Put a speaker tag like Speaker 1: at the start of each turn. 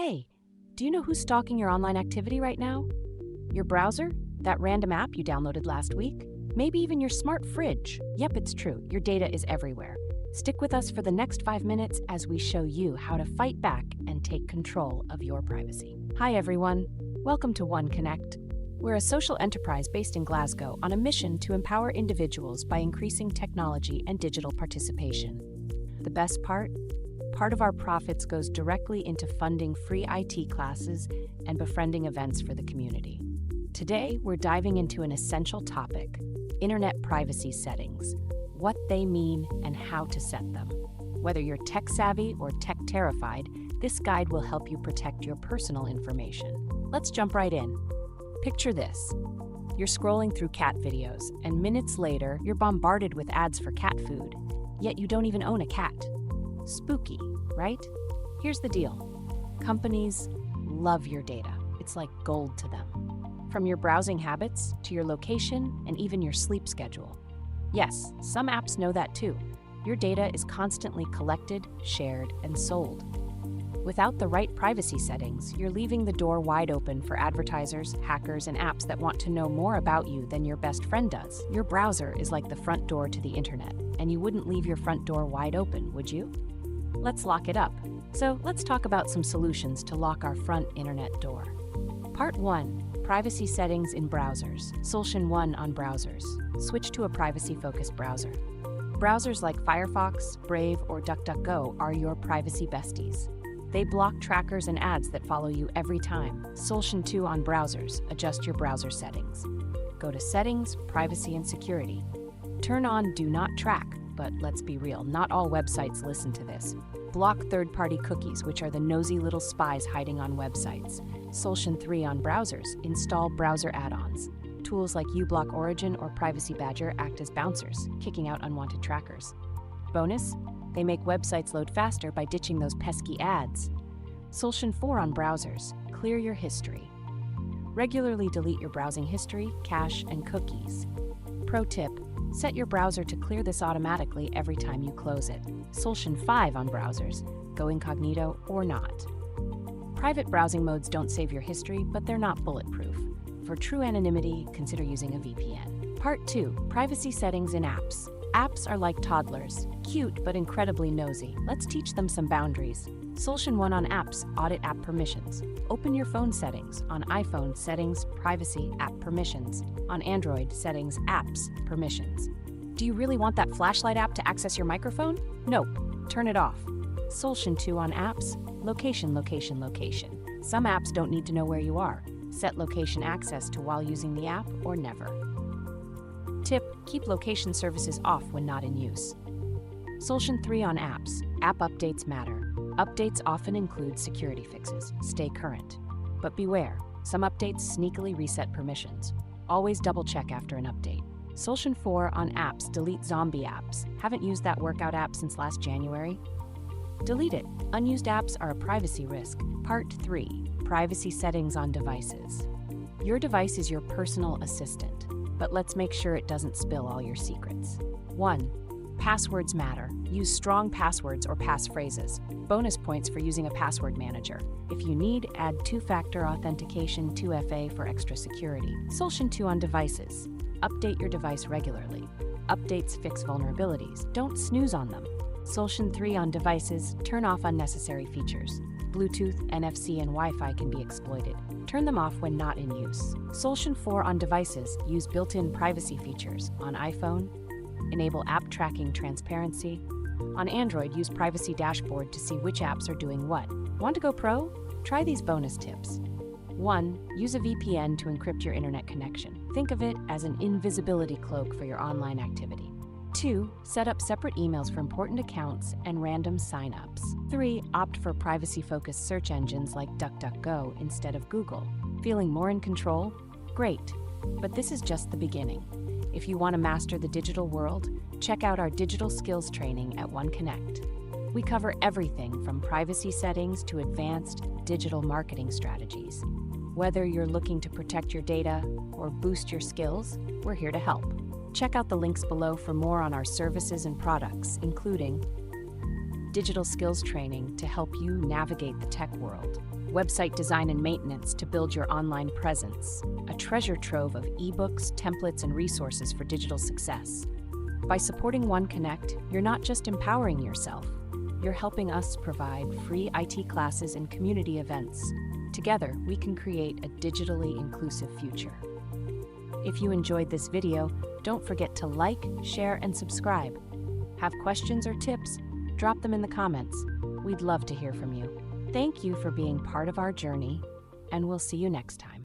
Speaker 1: Hey, do you know who's stalking your online activity right now? Your browser? That random app you downloaded last week? Maybe even your smart fridge? Yep, it's true. Your data is everywhere. Stick with us for the next 5 minutes as we show you how to fight back and take control of your privacy. Hi, everyone. Welcome to One Connect. We're a social enterprise based in Glasgow on a mission to empower individuals by increasing technology and digital participation. The best part? Part of our profits goes directly into funding free IT classes and befriending events for the community. Today, we're diving into an essential topic: internet privacy settings, what they mean and how to set them. Whether you're tech-savvy or tech-terrified, this guide will help you protect your personal information. Let's jump right in. Picture this. You're scrolling through cat videos, and minutes later, you're bombarded with ads for cat food, yet you don't even own a cat. Spooky, right? Here's the deal. Companies love your data. It's like gold to them. From your browsing habits to your location and even your sleep schedule. Yes, some apps know that too. Your data is constantly collected, shared, and sold. Without the right privacy settings, you're leaving the door wide open for advertisers, hackers, and apps that want to know more about you than your best friend does. Your browser is like the front door to the internet, and you wouldn't leave your front door wide open, would you? Let's lock it up. So let's talk about some solutions to lock our front internet door. Part 1. Privacy settings in browsers. Solution 1 on browsers. Switch to a privacy-focused browser. Browsers like Firefox, Brave, or DuckDuckGo are your privacy besties. They block trackers and ads that follow you every time. Solution 2 on browsers. Adjust your browser settings. Go to Settings, Privacy and Security. Turn on Do Not Track, but let's be real, not all websites listen to this. Block third-party cookies, which are the nosy little spies hiding on websites. Solution 3 on browsers. Install browser add-ons. Tools like uBlock Origin or Privacy Badger act as bouncers, kicking out unwanted trackers. Bonus? They make websites load faster by ditching those pesky ads. Solution 4 on browsers. Clear your history. Regularly delete your browsing history, cache, and cookies. Pro tip: set your browser to clear this automatically every time you close it. Solution 5 on browsers. Go incognito or not. Private browsing modes don't save your history, but they're not bulletproof. For true anonymity, consider using a VPN. Part 2. Privacy settings in apps. Apps are like toddlers, cute but incredibly nosy. Let's teach them some boundaries. Solution 1 on apps. Audit app permissions. Open your phone settings. On iPhone, Settings, Privacy, App Permissions. On Android, Settings, Apps, Permissions. Do you really want that flashlight app to access your microphone? Nope. Turn it off. Solution 2 on apps. Location, location, location. Some apps don't need to know where you are. Set location access to while using the app or never. Tip: keep location services off when not in use. Solution 3 on apps. App updates matter. Updates often include security fixes. Stay current. But beware, some updates sneakily reset permissions. Always double check after an update. Solution 4 on apps. Delete zombie apps. Haven't used that workout app since last January? Delete it. Unused apps are a privacy risk. Part 3. Privacy settings on devices. Your device is your personal assistant, but let's make sure it doesn't spill all your secrets. 1. Passwords matter. Use strong passwords or passphrases. Bonus points for using a password manager. If you need, add two-factor authentication 2FA for extra security. Solution 2 on devices. Update your device regularly. Updates fix vulnerabilities. Don't snooze on them. Solution 3 on devices. Turn off unnecessary features. Bluetooth, NFC, and Wi-Fi can be exploited. Turn them off when not in use. Solution 4 on devices. Use built-in privacy features. On iPhone, enable app tracking transparency. On Android, use Privacy Dashboard to see which apps are doing what. Want to go pro? Try these bonus tips. 1. Use a VPN to encrypt your internet connection. Think of it as an invisibility cloak for your online activity. 2. Set up separate emails for important accounts and random signups. 3. Opt for privacy-focused search engines like DuckDuckGo instead of Google. Feeling more in control? Great, but this is just the beginning. If you want to master the digital world, check out our digital skills training at One Connect. We cover everything from privacy settings to advanced digital marketing strategies. Whether you're looking to protect your data or boost your skills, we're here to help. Check out the links below for more on our services and products, including digital skills training to help you navigate the tech world, website design and maintenance to build your online presence, a treasure trove of ebooks, templates, and resources for digital success. By supporting OneConnect, you're not just empowering yourself, you're helping us provide free IT classes and community events. Together, we can create a digitally inclusive future. If you enjoyed this video, don't forget to like, share, and subscribe. Have questions or tips? Drop them in the comments. We'd love to hear from you. Thank you for being part of our journey, and we'll see you next time.